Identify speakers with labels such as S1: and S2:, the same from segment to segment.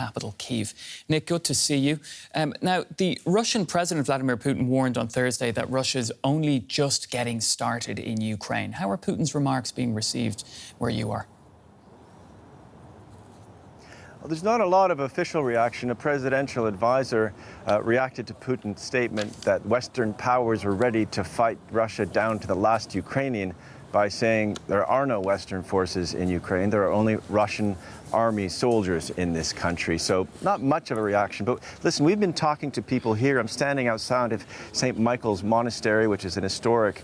S1: capital, Kyiv. Nick, good to see you. Now, the Russian President Vladimir Putin warned on Thursday that Russia's only just getting started in Ukraine. How are Putin's remarks being received where you are?
S2: Well, there's not a lot of official reaction. A presidential advisor reacted to Putin's statement that Western powers were ready to fight Russia down to the last Ukrainian by saying there are no Western forces in Ukraine. There are only Russian army soldiers in this country. So not much of a reaction. But listen, we've been talking to people here. I'm standing outside of St. Michael's Monastery, which is an historic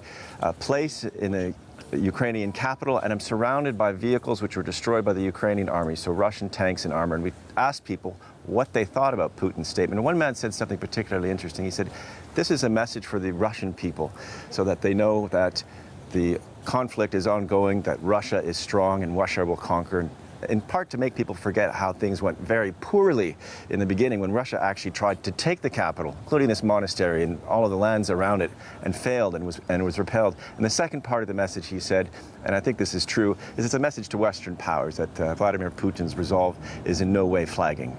S2: place in the Ukrainian capital, and I'm surrounded by vehicles which were destroyed by the Ukrainian army, so Russian tanks and armor. And we asked people what they thought about Putin's statement. And one man said something particularly interesting. He said, this is a message for the Russian people so that they know that the conflict is ongoing, that Russia is strong and Russia will conquer, in part to make people forget how things went very poorly in the beginning when Russia actually tried to take the capital, including this monastery and all of the lands around it, and failed and was repelled. And the second part of the message, he said, and I think this is true, is it's a message to Western powers that Vladimir Putin's resolve is in no way flagging.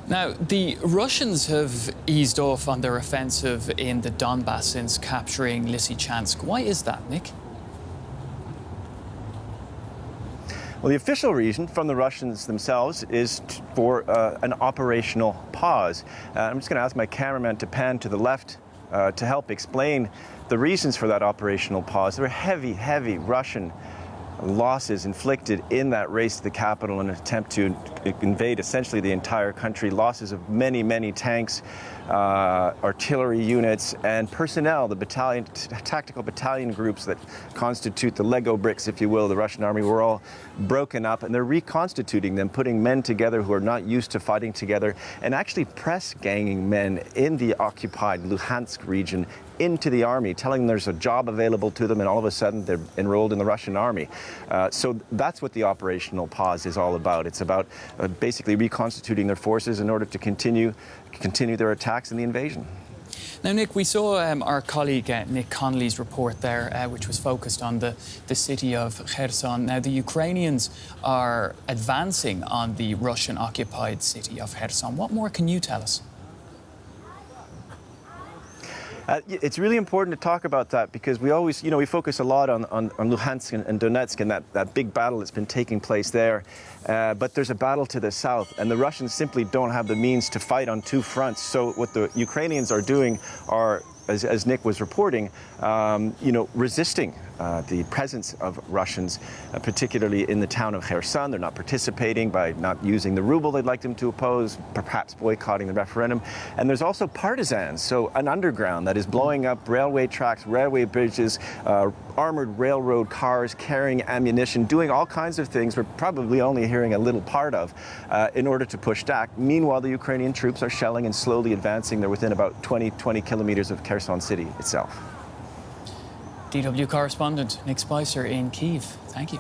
S1: Now, the Russians have eased off on their offensive in the Donbass since capturing Lysychansk. Why is that, Nick?
S2: Well, the official reason from the Russians themselves is for an operational pause. I'm just going to ask my cameraman to pan to the left to help explain the reasons for that operational pause. There were heavy, heavy Russian losses inflicted in that race to the capital in an attempt to invade essentially the entire country. Losses of many, many tanks, artillery units, and personnel. The battalion, tactical battalion groups that constitute the Lego bricks, if you will, the Russian army, were all broken up, and they're reconstituting them, putting men together who are not used to fighting together, and actually press ganging men in the occupied Luhansk region into the army, telling them there's a job available to them, and all of a sudden they're enrolled in the Russian army. So that's what the operational pause is all about. It's about basically reconstituting their forces in order to continue their attacks and the invasion.
S1: Now, Nick, we saw our colleague Nick Connolly's report there, which was focused on the city of Kherson. Now, the Ukrainians are advancing on the Russian-occupied city of Kherson. What more can you tell us?
S2: It's really important to talk about that because we always, we focus a lot on Luhansk and Donetsk and that big battle that's been taking place there. But there's a battle to the south, and the Russians simply don't have the means to fight on two fronts. So what the Ukrainians are doing are, as Nick was reporting, resisting the presence of Russians, particularly in the town of Kherson. They're not participating by not using the ruble they'd like them to oppose, perhaps boycotting the referendum. And there's also partisans, so an underground that is blowing up railway tracks, railway bridges, armored railroad cars carrying ammunition, doing all kinds of things we're probably only hearing a little part of in order to push back. Meanwhile, the Ukrainian troops are shelling and slowly advancing. They're within about 20 kilometers of Kherson city itself.
S1: DW correspondent Nick Spicer in Kyiv. Thank you.